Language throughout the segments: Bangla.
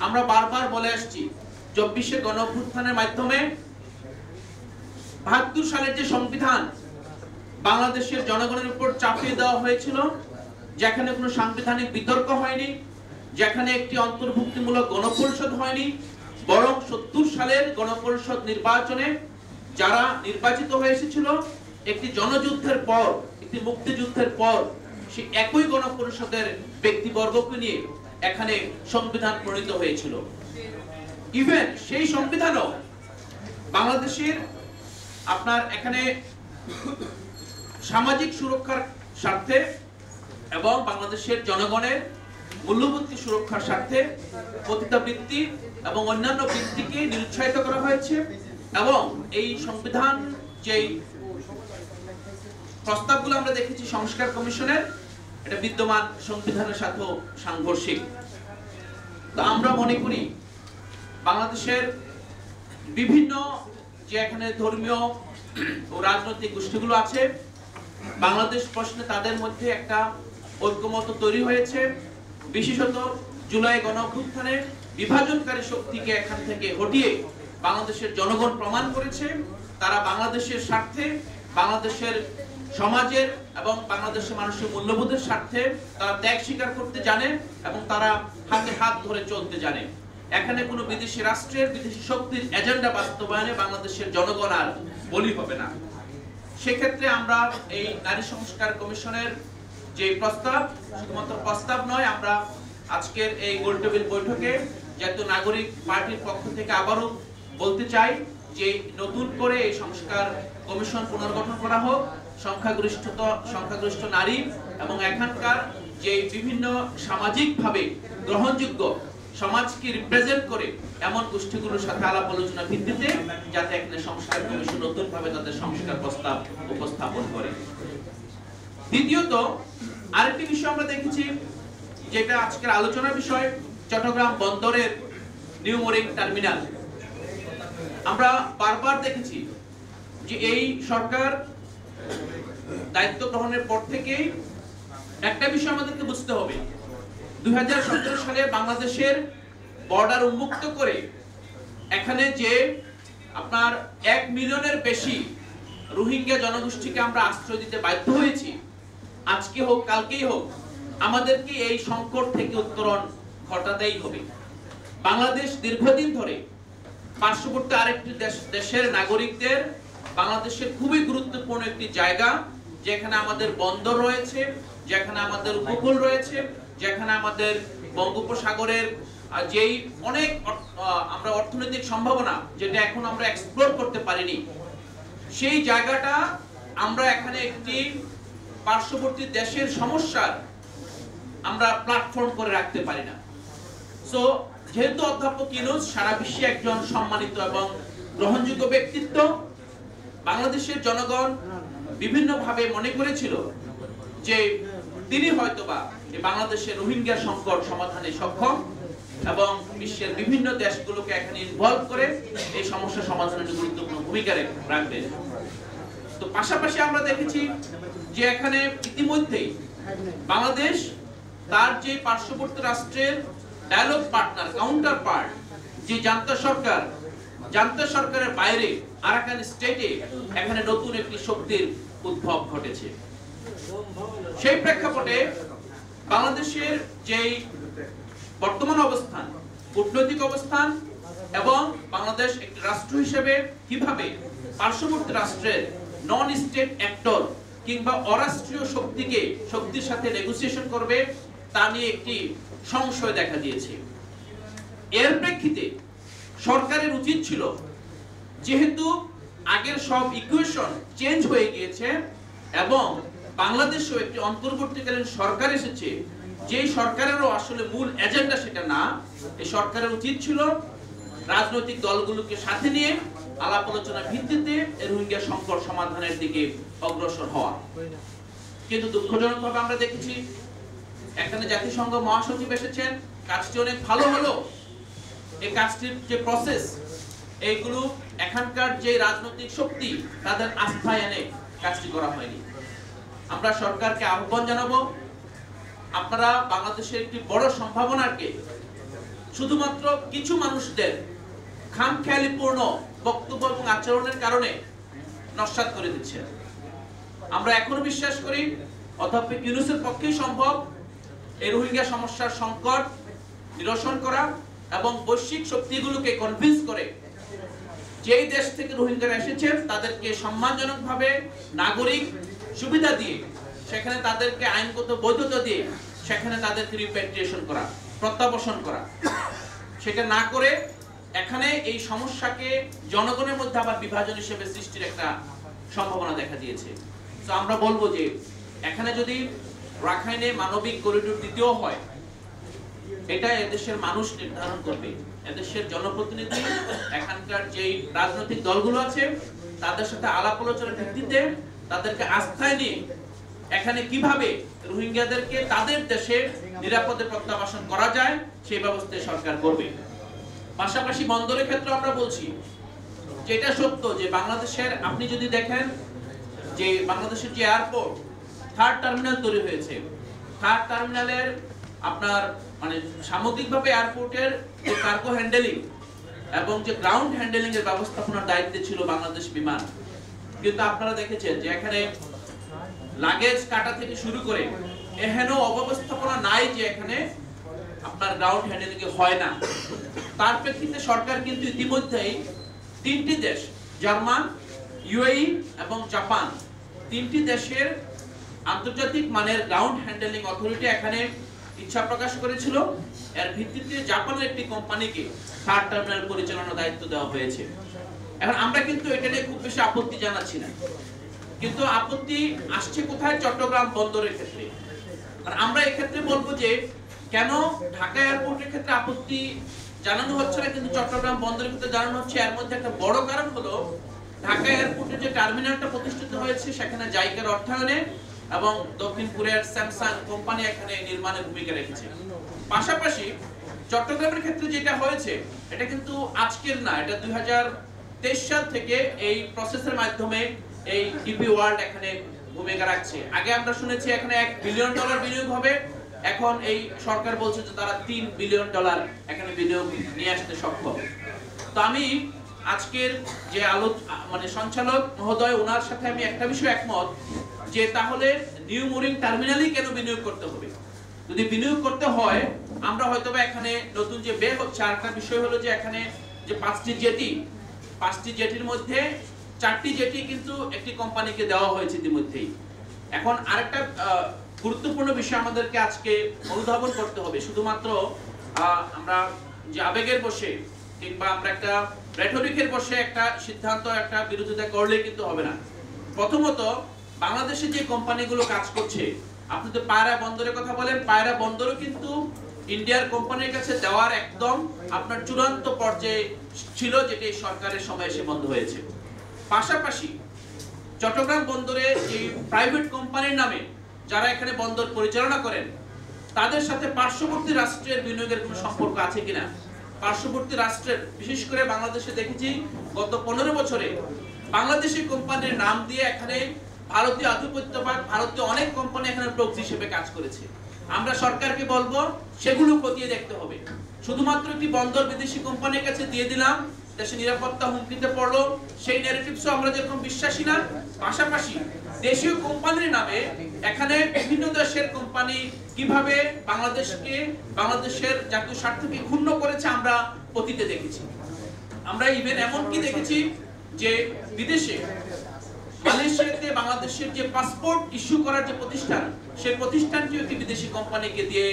আমরা বারবার বলে আসছি 24শে গণঅভ্যুত্থানের মাধ্যমে ৭২ সালের যে সংবিধান বাংলাদেশের জনগণের উপর চাপিয়ে দেওয়া হয়েছিল, যেখানে কোনো সাংবিধানিক বিতর্ক হয়নি, যেখানে একটি অন্তর্ভুক্তিমূলক গণপরিষদ হয়নি, বরং ৭০ সালের গণপরিষদ নির্বাচনে যারা নির্বাচিত হয়ে এসেছিল একটি জনযুদ্ধের পর, একটি মুক্তিযুদ্ধের পর, সেই একই গণপরিষদের ব্যক্তিবর্গকে নিয়ে এখানে সংবিধান প্রণীত হয়েছিল। ইভেন সেই সংবিধানও বাংলাদেশের আপনার এখানে সামাজিক সুরক্ষার স্বার্থে এবং বাংলাদেশের জনগণের মূল্যবোধ সুরক্ষার স্বার্থে পতিতাবৃত্তি এবং অন্যান্য বৃত্তিকে নিরুৎসাহিত করা হয়েছে এবং এই সংবিধান যেই প্রস্তাবগুলো আমরা দেখেছি সংস্কার কমিশনের, এটা বিদ্যমান সংবিধানের সাথেও সাংঘর্ষিক। তো আমরা মনে করি বাংলাদেশের বিভিন্ন যে এখানে ধর্মীয় ও রাজনৈতিক গোষ্ঠীগুলো আছে, বাংলাদেশ প্রশ্নে তাদের মধ্যে একটা ঐক্যমত তৈরি হয়েছে। বিশেষত জুলাই গণঅভ্যুত্থানে বিভাজনকারী শক্তিকে এখান থেকে হটিয়ে বাংলাদেশের জনগণ প্রমাণ করেছে তারা বাংলাদেশের স্বার্থে, বাংলাদেশের সমাজের এবং বাংলাদেশের মানুষের মূল্যবোধের স্বার্থে তারা ত্যাগ স্বীকার করতে জানে এবং তারা হাতে হাত ধরে চলতে জানে। এখানে কোনো বিদেশি রাষ্ট্রের, বিদেশি শক্তির এজেন্ডা বাস্তবায়নে বাংলাদেশের জনগণ আর বলি হবে না। সেক্ষেত্রে আমরা এই নারী সংস্কার কমিশনের যে প্রস্তাব, শুধুমাত্র প্রস্তাব নয়, আমরা আজকের এই গোলটেবিল বৈঠকে জাতীয় নাগরিক পার্টির পক্ষ থেকে আবারও বলতে চাই যে নতুন করে এই সংস্কার কমিশন পুনর্গঠন করা হোক, সংখ্যাগরিষ্ঠ নারী এবং এখানকার যে বিভিন্ন সামাজিকভাবে গ্রহণযোগ্য, সমাজকে রিপ্রেজেন্ট করে এমন গোষ্ঠীগুলোর সাথে আলাপ আলোচনার ভিত্তিতে যাতে এখানে সংস্কার কমিশন নতুনভাবে তাদের সংস্কার প্রস্তাব উপস্থাপন করে। দ্বিতীয়ত আরেকটি বিষয় আমরা দেখেছি, যেটা আজকের আলোচনার বিষয়, চট্টগ্রাম বন্দরের নিউ মোরিং টার্মিনাল। আমরা বারবার দেখেছি যে এই সরকার দায়িত্ব গ্রহণের পর থেকেই একটা বিষয় আমাদেরকে বুঝতে হবে, 2017 সালে বাংলাদেশের বর্ডার উন্মুক্ত করে এখানে যে আপনার 1 মিলিয়নের বেশি রোহিঙ্গা জনগোষ্ঠীকে আমরা আশ্রয় দিতে বাধ্য হয়েছি, আজকে হোক কালকেই হোক আমাদেরকে এই সংকট থেকে উত্তরণ ঘটাতেই হবে। বাংলাদেশ দীর্ঘদিন ধরে পার্শ্ববর্তী আরেকটি দেশের নাগরিকদের বাংলাদেশের খুবই গুরুত্বপূর্ণ একটি জায়গা, যেখানে আমাদের বন্দর রয়েছে, যেখানে আমাদের উপকূল রয়েছে, যেখানে আমাদের বঙ্গোপসাগরের যেই অনেক আমরা অর্থনৈতিক সম্ভাবনা যেটা এখন আমরা এক্সপ্লোর করতে পারিনি, সেই জায়গাটা আমরা এখানে একটি পার্শ্ববর্তী দেশের সমস্যার আমরা প্ল্যাটফর্ম করে রাখতে পারি না। সো যেহেতু অধ্যাপক ইউনূস সারা বিশ্বে একজন সম্মানিত এবং গ্রহণযোগ্য ব্যক্তিত্ব, বাংলাদেশের জনগণ বিভিন্নভাবে মনে করেছিল যে তিনি হয়তোবা বাংলাদেশের রোহিঙ্গা সংকট সমাধানে সক্ষম এবং বিশ্বের বিভিন্ন দেশগুলোকে এখানে ইনভলভ করে এই সমস্যা সমাধানের গুরুত্বপূর্ণ ভূমিকা রাখবেন। তো পাশাপাশি আমরা দেখেছি যে এখানে ইতিমধ্যেই বাংলাদেশ তার যে পার্শ্ববর্তী রাষ্ট্রের ডায়ালগ পার্টনার, কাউন্টার পার্ট যে জান্তা সরকারের বাইরে আরাকান স্টেটে এখানে নতুন একটি শক্তির উদ্ভব ঘটেছে। সেই প্রেক্ষাপটে বাংলাদেশের যেই বর্তমান অবস্থান, কূটনৈতিক অবস্থান এবং বাংলাদেশ একটি রাষ্ট্র হিসেবে কিভাবে পার্শ্ববর্তী রাষ্ট্রের নন স্টেট অ্যাক্টর কিংবা অরাষ্ট্রীয় শক্তির সাথে নেগোসিয়েশন করবে তা নিয়ে একটি সংশয় দেখা দিয়েছে। এর প্রেক্ষিতে সরকারের উচিত ছিল, যেহেতু আগের সব ইকুয়েশন চেঞ্জ হয়ে গিয়েছে এবং বাংলাদেশেও একটি অন্তর্বর্তীকালীন সরকার এসেছে, যে সরকারেরও আসলে মূল এজেন্ডা সেটা না, এই সরকারের উচিত ছিল রাজনৈতিক দলগুলোকে সাথে নিয়ে আলাপ আলোচনার ভিত্তিতে রোহিঙ্গা সংকট সমাধানের দিকে অগ্রসর হওয়া। কিন্তু দুঃখজনকভাবে আমরা দেখেছি এখানে জাতিসংঘ মহাসচিব এসেছেন, কাজটি অনেক ভালো হলো, এই কাজটির যে প্রসেস, এইগুলো এখানকার যে রাজনৈতিক শক্তি তাদের আস্থায় এনে কাজটি করা হয়নি। আমরা সরকারকে আহ্বান জানাবো, আপনারা বাংলাদেশের একটি বড় সম্ভাবনাকে শুধুমাত্র কিছু মানুষদের খামখেয়ালিপূর্ণ বক্তব্য এবং আচরণের কারণে নস্যাৎ করে দিচ্ছে। আমরা এখনো বিশ্বাস করি অধ্যাপক ইউনূসের পক্ষেই সম্ভব এই রোহিঙ্গা সমস্যার সংকট নিরসন করা এবং বৈশ্বিক শক্তিগুলোকে কনভিন্স করে যেই দেশ থেকে রোহিঙ্গারা এসেছেন তাদেরকে সম্মানজনকভাবে নাগরিক সুবিধা দিয়ে, সেখানে তাদেরকে আইনগত বৈধতা দিয়ে সেখানে তাদেরকে রিপ্যাট্রিয়েশন করা, প্রত্যাবাসন করা। সেটা না করে এখানে এই সমস্যাকে জনগণের মধ্যে আবার বিভাজন হিসেবে সৃষ্টির একটা সম্ভাবনা দেখা দিয়েছে। তো আমরা বলবো যে এখানে যদি রাখাইনে মানবিক করিডোর দ্বিতীয় হয়, এটা এদেশের মানুষ নির্ধারণ করবে। এদেশের জনপ্রতিনিধি, এখানকার যেই রাজনৈতিক দলগুলো আছে তাদের সাথে আলাপ আলোচনার ভিত্তিতে তাদেরকে আস্থায় নিয়ে এখানে কিভাবে রোহিঙ্গাদেরকে তাদের দেশে নিরাপদে প্রত্যাবাসন করা যায় সেই ব্যবস্থা সরকার করবে। পাশাপাশি বন্দরের ক্ষেত্রে আমরা বলছি যে এটা সত্য যে বাংলাদেশের, আপনি যদি দেখেন যে বাংলাদেশের যে এয়ারপোর্ট থার্ড টার্মিনাল তৈরি হয়েছে, থার্ড টার্মিনালের আপনার মানে সামগ্রিকভাবে এয়ারপোর্টের যে কার্গো হ্যান্ডেলিং এবং যে গ্রাউন্ড হ্যান্ডেলিং এর ব্যবস্থাপনার দায়িত্বে ছিল বাংলাদেশ বিমান। কিন্তু আপনারা দেখেছেন যে এখানে লাগেজ কাটা থেকে শুরু করে এহেন অব্যবস্থাপনা নাই যে এখানে আপনার গ্রাউন্ড হ্যান্ডেলিং হয় না। তার প্রেক্ষিতে সরকার কিন্তু ইতিমধ্যেই তিনটি দেশ, জার্মান, ইউএই এবং জাপান, তিনটি দেশের আন্তর্জাতিক মানের গ্রাউন্ড হ্যান্ডেলিং অথরিটি এখানে ইচ্ছা প্রকাশ করেছিল। এর ভিত্তিতে জাপানের একটি কোম্পানিকে থার্ড টার্মিনাল পরিচালনার দায়িত্ব দেওয়া হয়েছে। এখন আমরা কিন্তু এটা নিয়ে খুব বেশি আপত্তি জানাচ্ছি না, কিন্তু আপত্তি আসছে কোথায়? চট্টগ্রাম বন্দরের ক্ষেত্রে। আর আমরা এক্ষেত্রে বলবো যে কেন ঢাকা এয়ারপোর্টের ক্ষেত্রে আপত্তি জানানো হচ্ছে না কিন্তু চট্টগ্রাম বন্দরের ক্ষেত্রে জানানো হচ্ছে। এর মধ্যে একটা বড় কারণ হলো ঢাকা এয়ারপোর্টের যে টার্মিনালটা প্রতিষ্ঠিত হয়েছে সেখানে জাইকার অর্থায়নে এবং দক্ষিণ কোরিয়ার স্যামসাং কোম্পানি এখানে নির্মাণে ভূমিকা রেখেছে। পাশাপাশি চট্টগ্রামের ক্ষেত্রে যেটা হয়েছে এটা কিন্তু আজকের না, এটা 2023 সাল থেকে এই প্রসেসের মাধ্যমে এই ডিপি ওয়ার্ল্ড এখানে ভূমিকা রাখছে। আগে আমরা শুনেছি এখানে $1 বিলিয়ন বিনিয়োগ হবে, এখন এই সরকার বলছে যে তারা $3 বিলিয়ন এখানে বিনিয়োগ নিয়ে আসতে সক্ষম। তো আমি আজকের যে মানে সঞ্চালক মহোদয় ওনার সাথে আমি একটা বিষয় একমত যে তাহলে নিউ মুরিং টার্মিনালই কেন বিনিয়োগ করতে হবে? যদি বিনিয়োগ করতে হয় আমরা হয়তোবা এখানে নতুন যে বে হচ্ছে, আরেকটা বিষয় হলো যে এখানে যে 5টি জেটির মধ্যে 4টি জেটি কিন্তু একটি কোম্পানিকে দেওয়া হয়েছে ইতিমধ্যেই। এখন আরেকটা গুরুত্বপূর্ণ বিষয় আমাদেরকে আজকে অনুধাবন করতে হবে। শুধুমাত্র আমরা যে আবেগের বসে কিংবা আমরা একটা রেটরিকের বসে একটা সিদ্ধান্ত, একটা বিরোধিতা করলে কিন্তু হবে না। প্রথমত বাংলাদেশে যে কোম্পানিগুলো কাজ করছে, আপনি তো পায়রা বন্দরের কথা বলেন, পায়রা বন্দরও কিন্তু ইন্ডিয়ার কোম্পানির কাছে দেওয়ার একদম আপনার চূড়ান্ত পর্যায়ে ছিল, যেটি সরকারের সময় এসে বন্ধ হয়েছে। পাশাপাশি চট্টগ্রাম বন্দরে যে প্রাইভেট কোম্পানির নামে যারা এখানে বন্দর পরিচালনা করেন তাদের সাথে পার্শ্ববর্তী রাষ্ট্রের বিনিয়োগের কোনো সম্পর্ক আছে কিনা? পার্শ্ববর্তী রাষ্ট্রের, বিশেষ করে বাংলাদেশে দেখেছি গত 15 বছরে বাংলাদেশি কোম্পানির নাম দিয়ে এখানে ভারতীয় আধিপত্যবাদ, ভারতীয় অনেক কোম্পানি এখানে প্রক্সি হিসেবে কাজ করেছে। আমরা সরকারকে বলবো সেগুলো খতিয়ে দেখতে হবে। শুধুমাত্র একটি বন্দর বিদেশি কোম্পানির কাছে দিয়ে দিলাম, দেশে নিরাপত্তা হুমকিতে পড়লো, সেই ন্যারেটিভসও আমরা যেরকম বিশ্বাসী না। পাশাপাশি দেশীয় কোম্পানির নামে এখানে বিভিন্ন দেশের কোম্পানি কিভাবে বাংলাদেশের জাতীয় স্বার্থকে ক্ষুণ্ণ করেছে আমরা অতীতে দেখেছি। আমরা ইভেন এমন কি দেখেছি যে বিদেশে মালয়েশিয়াতে বাংলাদেশের যে পাসপোর্ট ইস্যু করার যে প্রতিষ্ঠান, সেই প্রতিষ্ঠানটিও একটি বিদেশি কোম্পানিকে দিয়ে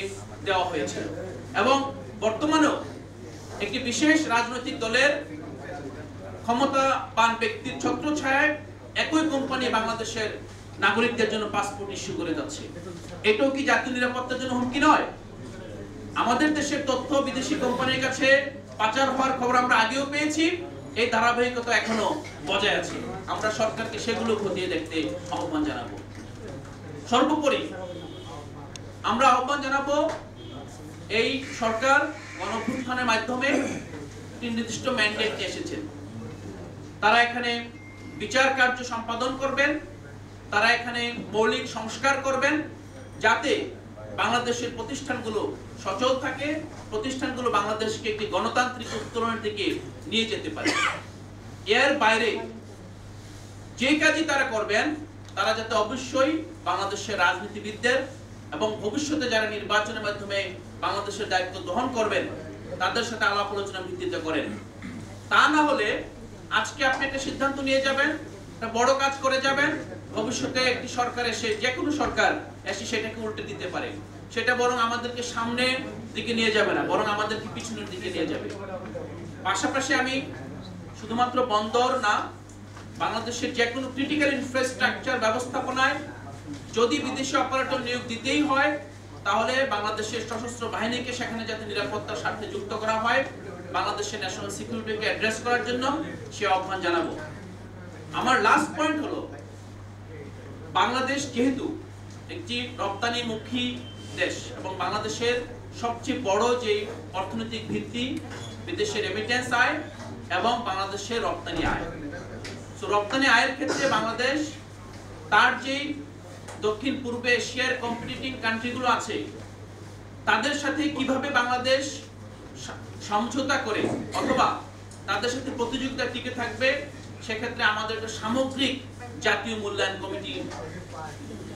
দেওয়া হয়েছে। এবং বর্তমানেও একটি বিশেষ রাজনৈতিক দলের ক্ষমতাবান ব্যক্তির ছত্রছায়ায় একই কোম্পানি বাংলাদেশের নাগরিকদের জন্য পাসপোর্ট ইস্যু করে যাচ্ছে। এটাও কি জাতীয় নিরাপত্তার জন্য হুমকি নয়? আমাদের দেশের তথ্য বিদেশি কোম্পানির কাছে পাচার হওয়ার খবর আমরা আগেও পেয়েছি, এই ধারাবাহিকতা এখনো বজায় আছে। আমরা সরকারকে সেগুলো খতিয়ে দেখতে আহ্বান জানাবো। সর্বোপরি আমরা আহ্বান জানাবো এই সরকার গণঅভ্যুত্থানের মাধ্যমে একটি নির্দিষ্ট ম্যান্ডেট নিয়ে এসেছেন। তারা এখানে বিচার কার্য সম্পাদন করবেন, তারা এখানে মৌলিক সংস্কার করবেন, যাতে বাংলাদেশের প্রতিষ্ঠানগুলো সচল থাকে, প্রতিষ্ঠানগুলো বাংলাদেশকে একটি গণতান্ত্রিক উত্তরণের দিকে নিয়ে যেতে পারে। এর বাইরে যে কাজই তারা করবেন, তারা যাতে অবশ্যই বাংলাদেশের রাজনীতিবিদদের এবং ভবিষ্যতে যারা নির্বাচনের মাধ্যমে বাংলাদেশের দায়িত্ব গ্রহণ করবেন তাদের সাথে আলাপ আলোচনার ভিত্তিতে করেন। তা না হলে আজকে আপনি একটা সিদ্ধান্ত নিয়ে যাবেন, একটা বড় কাজ করে যাবেন, ভবিষ্যতে একটি সরকার এসে, যে কোনো সরকার এসে সেটাকে উল্টে দিতে পারে। সেটা বরং আমাদেরকে সামনের দিকে নিয়ে যাবে না, বরং আমাদেরকে পিছনের দিকে নিয়ে যাবে। পাশাপাশি আমি শুধুমাত্র বন্দর না, বাংলাদেশের যে কোনো ক্রিটিক্যাল ইনফ্রাস্ট্রাকচার ব্যবস্থাপনায় যদি বিদেশি অপারেটর নিয়োগ দিতেই হয়, তাহলে বাংলাদেশের সশস্ত্র বাহিনীকে সেখানে যাতে নিরাপত্তার স্বার্থে যুক্ত করা হয়, বাংলাদেশের ন্যাশনাল সিকিউরিটিকে অ্যাড্রেস করার জন্য সে আহ্বান জানাবো। আমার লাস্ট পয়েন্ট হলো, বাংলাদেশ যেহেতু একটি রপ্তানিমুখী দেশ এবং বাংলাদেশের সবচেয়ে বড় যে অর্থনৈতিক ভিত্তি বিদেশের রেমিটেন্স আয় এবং বাংলাদেশের রপ্তানি আয়। সো রপ্তানি আয়ের ক্ষেত্রে বাংলাদেশ তার যে দক্ষিণ পূর্ব এশিয়ার কম্পিটিটিং কান্ট্রিগুলো আছে তাদের সাথে কিভাবে বাংলাদেশ সমঝোতা করে অথবা তাদের সাথে প্রতিযোগিতা টিকে থাকবে, সেক্ষেত্রে আমাদের একটা সামগ্রিক জাতীয় মূল্যায়ন কমিটি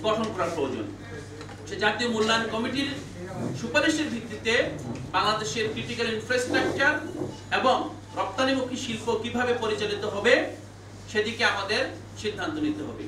গঠন করা প্রয়োজন। সে জাতীয় মূল্যায়ন কমিটির সুপারিশের ভিত্তিতে বাংলাদেশের ক্রিটিক্যাল ইনফ্রাস্ট্রাকচার এবং রপ্তানিমুখী শিল্প কিভাবে পরিচালিত হবে সেদিকে আমাদের সিদ্ধান্ত নিতে হবে।